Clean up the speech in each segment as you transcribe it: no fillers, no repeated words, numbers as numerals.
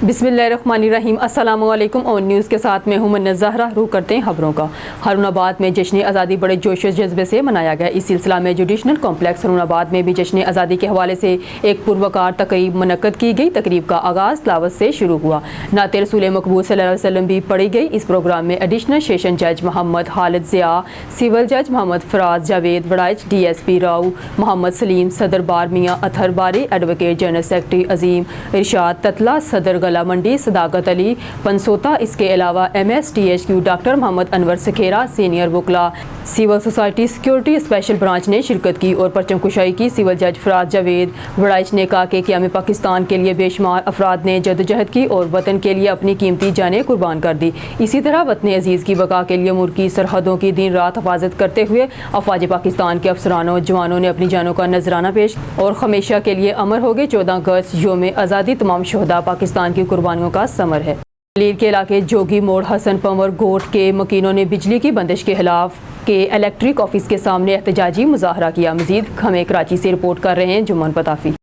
बिस्मिल्लाहिर्रहमानिर्रहीम। अस्सलामु अलैकुम। और न्यूज़ के साथ में हूं मन्नत ज़हरा। रुख करते हैं खबरों का। हारूनाबाद में जश्न आज़ादी बड़े जोश जज्बे से मनाया गया। इस सिलसिला में जुडिशनल कॉम्प्लेक्स हारूनाबाद में भी जश्न आज़ादी के हवाले से एक पुरवकार तकरीब मुनक्कद की गई। तकरीब का आगाज़ तिलावत से शुरू हुआ। नात रसूल मकबूल सल्लल्लाहु अलैहि वसल्लम भी पढ़ी गई। इस प्रोग्राम में एडिशनल सेशन जज मोहम्मद खालिद ज़िया, सिविल जज मोहम्मद फराज जावेद वड़ाइच, DSP राव मोहम्मद सलीम, सदर बार Mian Athar Bari, advocate general secretary Azeem Irshad Tatla, सदर गला मंडी सदाकत अली पंसोता। इसके अलावा MSTHQ doctor Mohammad Anwar Sakhera, senior वकला civil society security special branch ने शिरकत की और परचम कुशाई की। सिविल जज फराज जावेद वड़ाइच ने कहा कि क़याम पाकिस्तान के लिए बेशुमार अफराद ने जदोजहद की और वतन के लिए अपनी कीमती जानें कुर्बान कर दी। इसी तरह वतन अजीज़ की बका के लिए मुल्क की सरहदों की दिन रात हिफाजत करते हुए अफवाज पाकिस्तान के अफसरानों जवानों ने अपनी जानों का नजराना पेश और हमेशा के लिए अमर हो गए। 14 अगस्त यौम आज़ादी तमाम शहदा पाकिस्तान की कुर्बानियों का समर है। लीर के इलाके जोगी मोड़ हसन पंवर गोट के मकीनों ने बिजली की बंदिश के खिलाफ के इलेक्ट्रिक ऑफिस के सामने एहतजाजी मुजाहरा किया। मजीद हमें कराची से रिपोर्ट कर रहे हैं जुम्मन पताफी।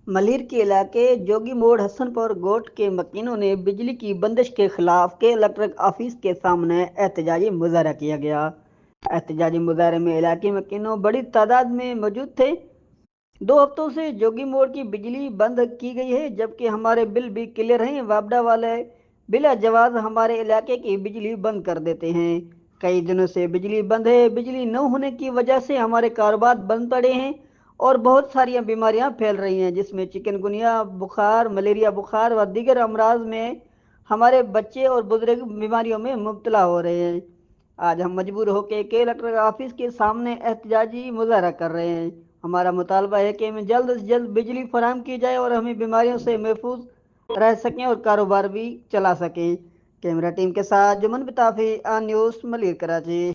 मलिर के इलाके जोगी मोड़ हसनपुर गोट के मकीनों ने बिजली की बंदिश के खिलाफ के इलेक्ट्रिक ऑफिस के सामने एहतजाजी मुजाहरा किया गया। एहतजाजी मुजाहरे में इलाके मकीनों बड़ी तादाद में मौजूद थे। 2 हफ्तों से जोगी मोड़ की बिजली बंद की गई है, जबकि हमारे बिल भी क्लियर हैं। वापडा वाले बिला जवाब हमारे इलाके की बिजली बंद कर देते हैं। कई दिनों से बिजली बंद है। बिजली न होने की वजह से हमारे कारोबार बंद पड़े हैं और बहुत सारी बीमारियां फैल रही हैं, जिसमें चिकनगुनिया बुखार, मलेरिया बुखार व दीगर अमराज में हमारे बच्चे और बुजुर्ग बीमारियों में मुब्तला हो रहे हैं। आज हम मजबूर होकर के इलेक्ट्रिक ऑफिस के सामने एहतजाजी मुजाहरा कर रहे हैं। हमारा मुतालबा है कि हमें जल्द से जल्द बिजली फराहम की जाए और हमें बीमारियों से महफूज रह सकें और कारोबार भी चला सकें। कैमरा टीम के साथ जुमन बिताफी, न्यूज़ मलिर कराची।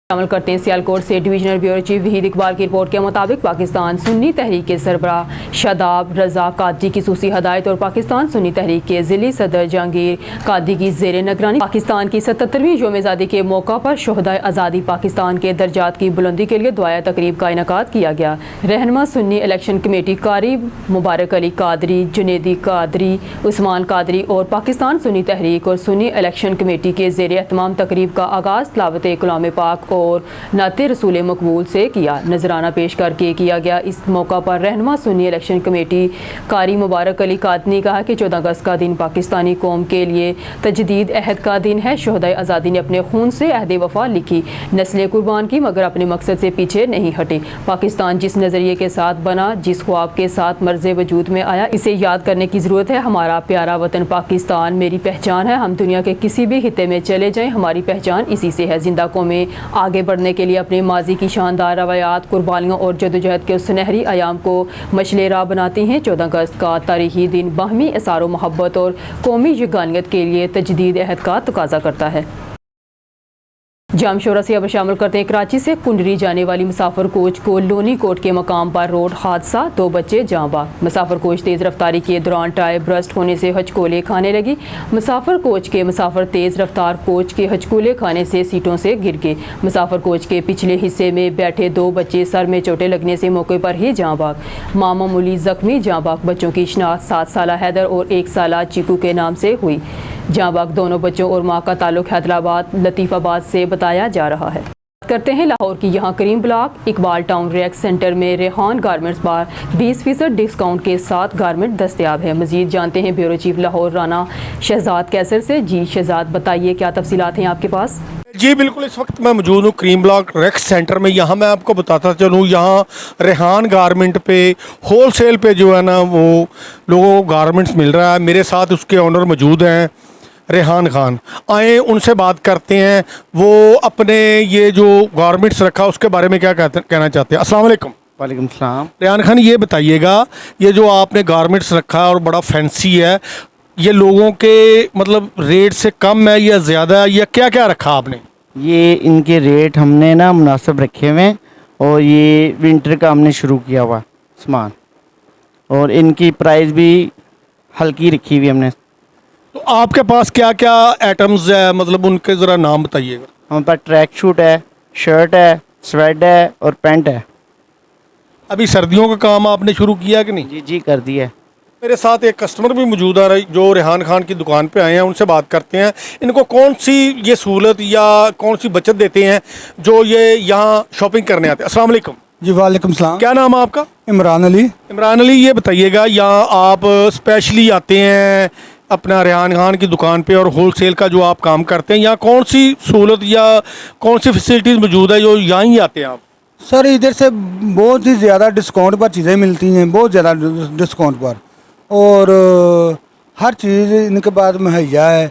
शामिल करते हैं सियालकोट से divisional bureau chief Waheed Iqbal की रिपोर्ट के मुताबिक पाकिस्तान सुन्नी तहरीक के सरबराह शादाब रजा कादरी की खसूसी हदायत और पाकिस्तान सुन्नी तहरीक के ज़िली सदर जहांगीर कादरी की ज़ेर निगरानी पाकिस्तान की 77वीं यौम आज़ादी के मौका पर शोहदाए आज़ादी पाकिस्तान के दर्जात की बुलंदी के लिए दुआया तकरीब का इनेकाद किया गया। रहनुमा सुन्नी इलेक्शन कमेटी कारी मुबारक अली कादरी, जुनेदी कादरी, उस्मान कादरी और पाकिस्तान सुन्नी तहरीक और सुन्नी इलेक्शन कमेटी के ज़ेर एहतमाम तकरीब का आगाज़ तिलावत कलाम पाक और नाते रसूल मकबूल से किया। नजराना पेश करके किया गया। इस मौका पर रहनुमा सुन्नी इलेक्शन कमेटी कारी मुबारक अली कादरी ने कहा कि 14 अगस्त का दिन पाकिस्तानी कौम के लिए तजदीद अहद का दिन है। शोहदाए आज़ादी ने अपने खून से अहद वफा लिखी, नस्लें कुर्बान की, मगर अपने मकसद से पीछे नहीं हटे। पाकिस्तान जिस नज़रिए के साथ बना, जिस ख्वाब के साथ मर्ज़े वजूद में आया, इसे याद करने की ज़रूरत है। हमारा प्यारा वतन पाकिस्तान मेरी पहचान है। हम दुनिया के किसी भी खिते में चले जाएं, हमारी पहचान इसी से है। जिंदा कौमें आगे बढ़ने के लिए अपने माजी की शानदार रवायात, कुर्बानियों और जदोजहद के सुनहरी आयाम को मशले राह बनाती हैं। 14 अगस्त का तारीखी दिन बाहमी इसारो मोहब्बत और कौमी यगानियत के लिए तजदीद अहद का तकाजा करता है। जाम शोरा से अब शामिल करते हैं कराची से कुंडरी जाने वाली मुसाफिर कोच को लोनी कोट के मकाम पर रोड हादसा, 2 बच्चे जाँ बाग। मुसाफिर कोच तेज़ रफ्तारी के दौरान टायर ब्रस्ट होने से हचकोले खाने लगी। मुसाफिर कोच के मुसाफिर तेज़ रफ्तार कोच के हचकोले खाने से सीटों से गिर गए। मुसाफिर कोच के पिछले हिस्से में बैठे 2 बच्चे सर में चोटें लगने से मौके पर ही जाँ बाग। मामूली जख्मी जाँ बाग बच्चों की शनाख्त 7 साला हैदर और 1 साला चीकू के नाम से हुई। जाँ बाग दोनों बच्चों और माँ का ताल्लुक हैदराबाद लतीफ़ाबाद से बताया जा रहा है। करते हैं लाहौर की। यहाँ Karim block Iqbal town rack centre में रेहान गारमेंट्स बार 20% डिस्काउंट के साथ गारमेंट दस्तयाब है। मजीद जानते हैं ब्यूरो चीफ लाहौर राना शहजाद कैसर से। जी शहजाद, बताइए क्या तफसीलात हैं आपके पास? जी बिल्कुल, इस वक्त मैं मौजूद हूँ क्रीम ब्लॉक रेक सेंटर में। यहाँ मैं आपको बताता चलूँ, यहाँ रेहान गारमेंट पे होल सेल पे जो है ना वो लोगों को गारमेंट्स मिल रहा है। मेरे साथ उसके ऑनर मौजूद हैं रेहान खान। आए उनसे बात करते हैं, वो अपने ये जो गारमेंट्स रखा उसके बारे में क्या कहना चाहते हैं। अस्सलाम वालेकुम। वालेकुम सलाम। रेहान खान, ये बताइएगा, ये जो आपने गारमेंट्स रखा है और बड़ा फैंसी है, ये लोगों के मतलब रेट से कम है या ज़्यादा है, या क्या क्या रखा आपने? ये इनके रेट हमने ना मुनासिब रखे हुए हैं और ये विंटर का हमने शुरू किया हुआ सामान, और इनकी प्राइस भी हल्की रखी हुई हमने। तो आपके पास क्या क्या आइटम्स है, मतलब उनके ज़रा नाम बताइएगा। हमारे पास ट्रैक शूट है, शर्ट है, स्वेड है और पैंट है। अभी सर्दियों का काम आपने शुरू किया कि नहीं? जी कर दिया है। मेरे साथ एक कस्टमर भी मौजूद है जो रेहान खान की दुकान पे आए हैं, उनसे बात करते हैं इनको कौन सी ये सहूलत या कौन सी बचत देते हैं जो ये यहाँ शॉपिंग करने आते हैं। अस्सलाम वालेकुम। जी वालेकुम सलाम। क्या नाम है आपका? इमरान अली। इमरान अली, ये बताइएगा यहाँ आप स्पेशली आते हैं अपना रेहान खान की दुकान पे और होलसेल का जो आप काम करते हैं, यहाँ कौन सी सहूलत या कौन सी फैसिलिटीज़ मौजूद है जो यहाँ ही आते हैं आप? सर इधर से बहुत ही ज़्यादा डिस्काउंट पर चीज़ें मिलती हैं, बहुत ज़्यादा डिस्काउंट पर, और हर चीज़ इनके पास मुहैया है।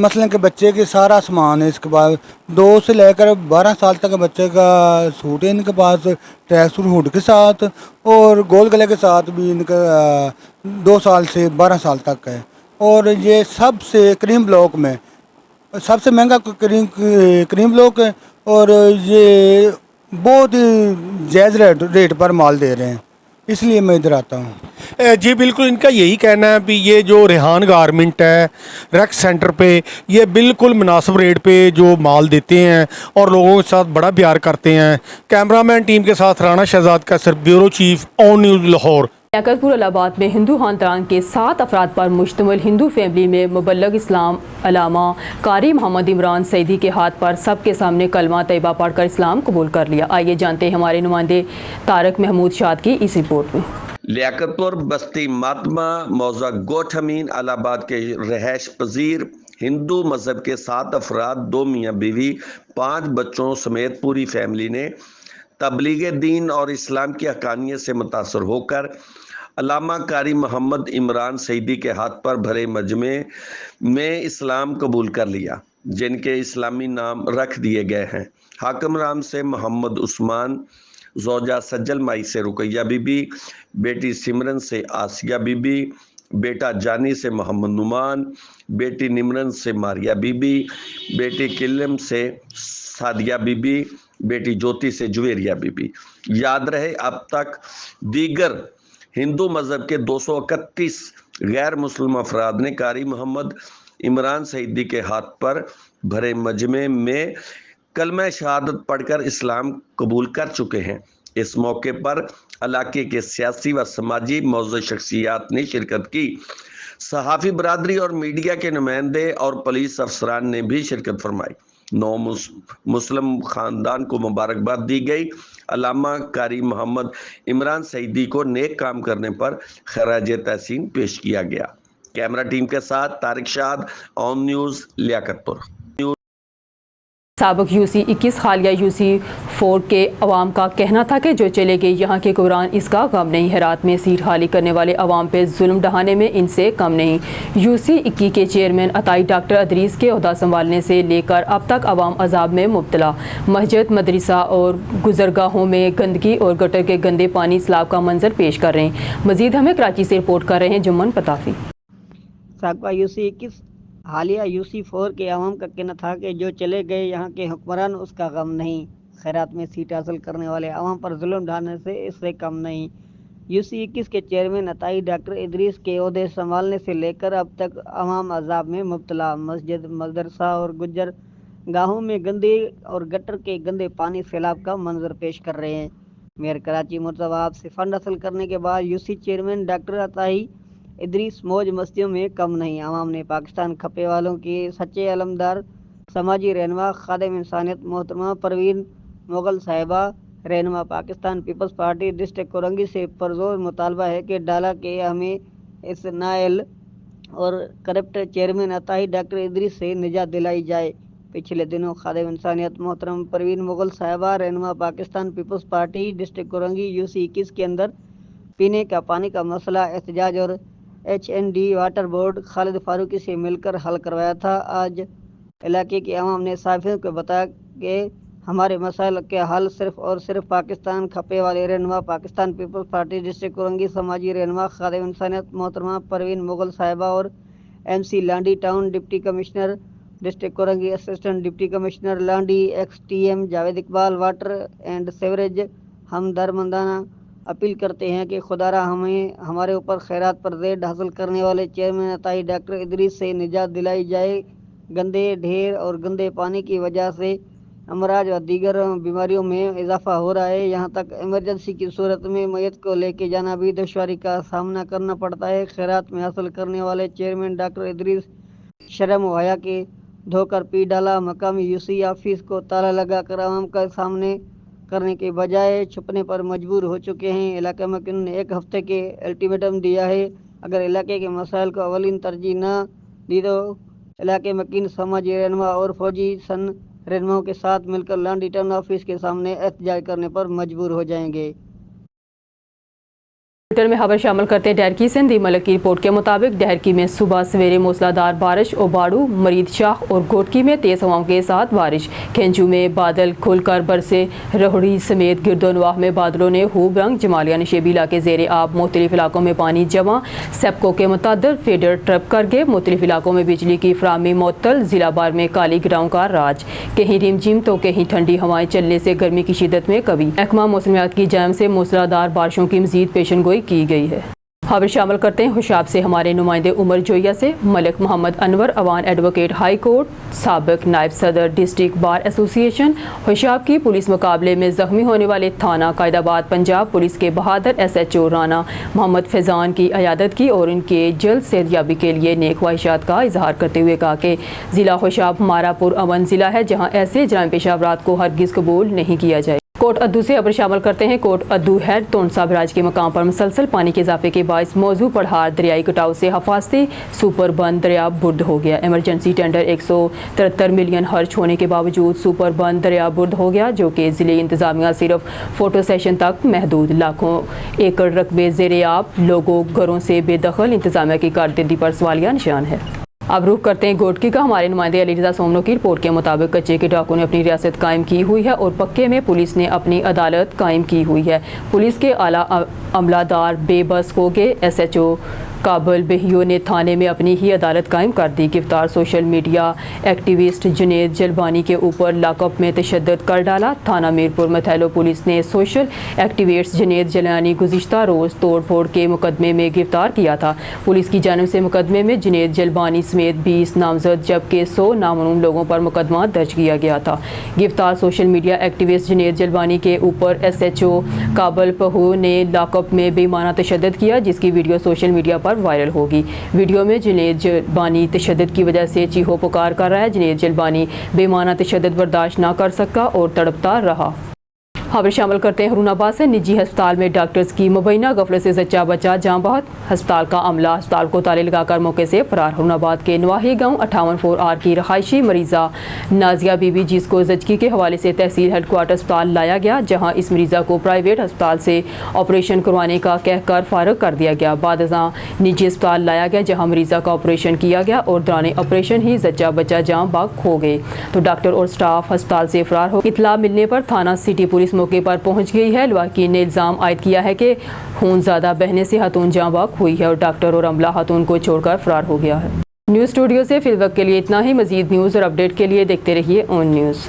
मसलन के बच्चे के सारा सामान है इसके पास, 2 से लेकर 12 साल तक बच्चे का सूट है इनके पास ट्रैक सूट हुड के साथ, और गोल गले के साथ भी इनका 2 साल से 12 साल तक है। और ये सबसे क्रीम ब्लॉक में सबसे महंगा क्रीम ब्लॉक है, और ये बहुत ही जायज़ रेट पर माल दे रहे हैं, इसलिए मैं इधर आता हूँ। जी बिल्कुल, इनका यही कहना है भी ये जो रेहान गारमेंट है रेक्स सेंटर पे, ये बिल्कुल मुनासिब रेट पे जो माल देते हैं और लोगों के साथ बड़ा प्यार करते हैं। कैमरामैन टीम के साथ राना शहजाद का sir, bureau chief, on news Lahore. Liaquatpur Allahabad में हिंदू खानदान के 7 अफराद पर मुश्तमिल हिंदू फैमिली में मुबल्लग इस्लाम अलामा कारी मोहम्मद इमरान सईदी के हाथ पर सबके सामने कलमा तैयबा पढ़कर इस्लाम कबूल कर लिया। आइए जानते हैं हमारे नुमाइंदे तारक महमूद शाद की इस रिपोर्ट में। लियाकतपुर बस्ती मातमा मौजा गोठ अमीन इलाहाबाद के रहायश पजीर हिंदू मजहब के 7 अफराद, 2 मियाँ बीवी, 5 बच्चों समेत पूरी फैमिली ने तबलीग दीन और इस्लाम की हकानियत से मुतासर होकर अल्लामा कारी मोहम्मद इमरान सईदी के हाथ पर भरे मजमे में इस्लाम कबूल कर लिया, जिनके इस्लामी नाम रख दिए गए हैं। हाकिम राम से मोहम्मद उस्मान, जोजा सज्जल माई से रुकैया बीबी, बेटी सिमरन से आसिया बीबी, बेटा जानी से मोहम्मद नुमान, बेटी निमरन से मारिया बीबी, बेटी किलम से सादिया बीबी, बेटी ज्योति से जुवेरिया बीबी। याद रहे, अब तक दीगर हिंदू मज़हब के 231 गैर मुस्लिम अफराद ने कारी मोहम्मद इमरान सईदी के हाथ पर भरे मजमे में कलमा शहादत पढ़कर इस्लाम कबूल कर चुके हैं। इस मौके पर इलाके के सियासी व समाजी मौजूद शख्सियात ने शिरकत की। सहाफ़ी बरादरी और मीडिया के नुमाइंदे और पुलिस अफसरान ने भी शिरकत फरमाई। नौ मुस्लिम ख़ानदान को मुबारकबाद दी गई। अल्लामा कारी मोहम्मद इमरान सईदी को नेक काम करने पर खराज तहसीन पेश किया गया। कैमरा टीम के साथ तारिक शाद, ऑन न्यूज़, लियाकतपुर। साबिक यूसी 21 हालिया यूसी 4 के अवाम का कहना था कि जो चले गए यहाँ के कुरान इसका गम नहीं। हेरात में सीट खाली करने वाले अवाम पे जुल्म ढहाने में इनसे कम नहीं। यूसी 21 के चेयरमैन अताई डॉक्टर अदरीस के ओहदा संभालने से लेकर अब तक अवाम अजाब में मुब्तला। मस्जिद, मदरसा और गुजरगाहों में गंदगी और गटर के गंदे पानी सैलाब का मंजर पेश कर रहे हैं। मजीद हमें कराची से रिपोर्ट कर रहे हैं जुम्मन पताफी। साबिका यूसी 21 हालिया यूसी 4 के अवाम का कहना था कि जो चले गए यहाँ के हुक्मरान उसका गम नहीं। खैरात में सीट हासिल करने वाले अवाम पर जुल्म ढाने से इससे कम नहीं। यूसी 21 के चेयरमैन अताई डॉक्टर इदरीस के ओहदे संभालने से लेकर अब तक अवाम अजाब में मुब्तला। मस्जिद, मदरसा और गुजर गाहों में गंदे और गटर के गंदे पानी सैलाब का मंजर पेश कर रहे हैं। मेयर कराची मुर्तज़ाब से फंड हासिल करने के बाद यूसी चेयरमैन डॉक्टर अताई इदरीस मौज मस्तियों में कम नहीं। आवाम ने पाकिस्तान खपे वालों के सच्चे अलमदार समाजी रहनुमा खादिम इंसानियत मोहतरमा परवीन मुगल साहिबा रहनुमा Pakistan Peoples Party district Korangi से पुरजोर मुतालबा है कि डाला के हमें इस नायल और करप्ट चेयरमैन अताई डॉक्टर इदरीस से निजात दिलाई जाए। पिछले दिनों खादिम इंसानियत मोहतरम परवीन मुगल साहिबा रहनुमा Pakistan Peoples Party district Korangi UC 21 के अंदर पीने का पानी का मसला एहतजाज और HND water board Khalid Farooqui से मिलकर हल करवाया था। आज इलाके के अवाम ने साफियों को बताया कि हमारे मसाइल के हल सिर्फ और सिर्फ पाकिस्तान खपे वाले रहनुमा Pakistan Peoples Party district Korangi समाजी रहनुमा खादिम इंसानियत मोहतरमा परवीन मुगल साहिबा और MC Landhi town deputy commissioner district Korangi, assistant deputy commissioner Landhi, XTM Javed Iqbal, water and sewerage हम दरमंदाना अपील करते हैं कि खुदारा हमें हमारे ऊपर खैरात पर रेड हासिल करने वाले चेयरमैन अताई डॉक्टर इदरीस से निजात दिलाई जाए। गंदे ढेर और गंदे पानी की वजह से अमराज व दीगर बीमारियों में इजाफा हो रहा है। यहाँ तक इमरजेंसी की सूरत में मैयत को लेके जाना भी दुश्वारी का सामना करना पड़ता है। खैरात में हासिल करने वाले चेयरमैन डॉक्टर इदरीस शर्म वया के धोकर पी डाला। मकामी यूसी ऑफिस को ताला लगाकर आवाम का सामने करने के बजाय छुपने पर मजबूर हो चुके हैं। इलाके में उन्होंने 1 हफ्ते के अल्टीमेटम दिया है। अगर इलाके के मसाइल को अवलिन तरजीह न दी तो इलाके में किन समाजी रहनुमा और फौजी सन रहनुमाओं के साथ मिलकर लैंड रिटर्न ऑफिस के सामने एहतजाज करने पर मजबूर हो जाएंगे। ट्विटर में खबर शामिल करते हैं डहरकी से दी मलक की रिपोर्ट के मुताबिक डहरकी में सुबह सवेरे मूसलाधार बारिश और बाड़ू मरीद शाह और गोटकी में तेज हवाओं के साथ बारिश। खेंचू में बादल खुलकर बरसे रोहड़ी समेत गिरदोनवाह में बादलों ने खूब रंग जमालिया नशेबी इलाके जेर आब। मुख्तलिफ इलाकों में पानी जमा। सेप्को के मुतअद्दिद फीडर ट्रप कर गए। मुख्तलिफ इलाकों में बिजली की फराहमी मुअत्तल। जिला बार में काली गिराओं का राज। कहीं रिमझिम तो कहीं ठंडी हवाएं चलने से गर्मी की शिद्दत में कभी। महकमा मौसमियात की जानिब से मूसलाधार बारिशों की मजीद पेशन गोई की गई है। खबर शामिल करते हैं हुशाब से हमारे नुमाइंदे उमर जोया से। Malik Mohammad Anwar Awan advocate high court, साबिक नायब सदर डिस्ट्रिक्ट बार एसोसिएशन हुशाब की पुलिस मुकाबले में जख्मी होने वाले थाना कायदाबाद पंजाब पुलिस के बहादुर SHO राना मोहम्मद फैजान की अयादत की और उनके जल्द सेहतयाबी के लिए नेक ख्वाहिशात का इजहार करते हुए कहा कि ज़िला हुशाब हमारा पुरअमन ज़िला है जहाँ ऐसे जराइम पेश अफराद को हरगिज़ कबूल नहीं किया जाए। कोट अद्दू से खबर शामिल करते हैं। कोट अद्दू हेड तोनसा बराज के मकाम पर मुसलसल पानी के इजाफे के बायस मौजू पढ़ार दरियाई कटाव से हफाजती सुपर बंद दरिया बुर्द हो गया। इमरजेंसी टेंडर 173 मिलियन खर्च होने के बावजूद सुपर बंद दरिया बुर्द हो गया, जो कि ज़िले इंतजामिया सिर्फ फोटो सेशन तक महदूद। लाखों एकड़ रकबे ज़ेरे आब, लोगों घरों से बेदखल। इंतजामिया की कारकर्दगी पर सवालिया निशान है। अब रुख करते हैं गोटकी का। हमारे नुमाइंदे अली रज़ा सोमनो की रिपोर्ट के मुताबिक कच्चे के डाकू ने अपनी रियासत कायम की हुई है और पक्के में पुलिस ने अपनी अदालत कायम की हुई है। पुलिस के आला अमलादार बेबस हो गए। SHO काबुल बेहियो ने थाने में अपनी ही अदालत कायम कर दी। गिरफ्तार social media activist Junaid Jalbani के ऊपर लॉकअप में तशद्दुद कर डाला। थाना मीरपुर मथैलो पुलिस ने सोशल एक्टिविस्ट जुनेद जलानी गुज़िश्ता रोज़ तोड़ फोड़ के मुकदमे में गिरफ्तार किया था। पुलिस की जानिब से मुकदमे में जुनेद जलबानी समेत 20 नामजद जबकि 100 नामालूम लोगों पर मुकदमा दर्ज किया गया था। गिरफ्तार social media activist Junaid Jalbani के ऊपर SHO काबुल पहू ने लॉकअप में बेमाना तशद्दुद किया, जिसकी वीडियो सोशल मीडिया पर वायरल होगी। वीडियो में जुनेद जलबानी तशद्दुद की वजह से चीहो पुकार कर रहा है। जुनेद जलबानी बेमाना तशद्दुद बर्दाश्त ना कर सका और तड़पता रहा। खबर शामिल करते हैं हरूनाबाद से। निजी अस्पताल में डॉक्टर्स की मुबैना गफलत से जच्चा बच्चा जाँ बहक। अस्पताल का अमला अस्पताल को ताले लगाकर मौके से फरार। हरूनाबाद के नवाही गांव 58 की रहायशी मरीज़ा नाजिया बीबी, जिसको जचकी के हवाले से तहसील हेडक्वार्टर अस्पताल लाया गया, जहां इस मरीज़ा को प्राइवेट अस्पताल से ऑपरेशन करवाने का कहकर फारग कर दिया गया। बाद निजी अस्पताल लाया गया, जहाँ मरीज़ा का ऑपरेशन किया गया और दौरान ऑपरेशन ही जच्चा बच्चा जाँ बहक हो गए तो डॉक्टर और स्टाफ अस्पताल से फरार हो। इतला मिलने पर थाना सिटी पुलिस मौके पर पहुंच गई है। लवाकिन ने इल्ज़ाम आयद किया है कि खून ज़्यादा बहने से खातून जाँ बहक हुई है और डॉक्टर और अमला खातून को छोड़कर फरार हो गया है। न्यूज़ स्टूडियो से फिल वक्त के लिए इतना ही। मज़ीद न्यूज़ और अपडेट के लिए देखते रहिए ऑन न्यूज़।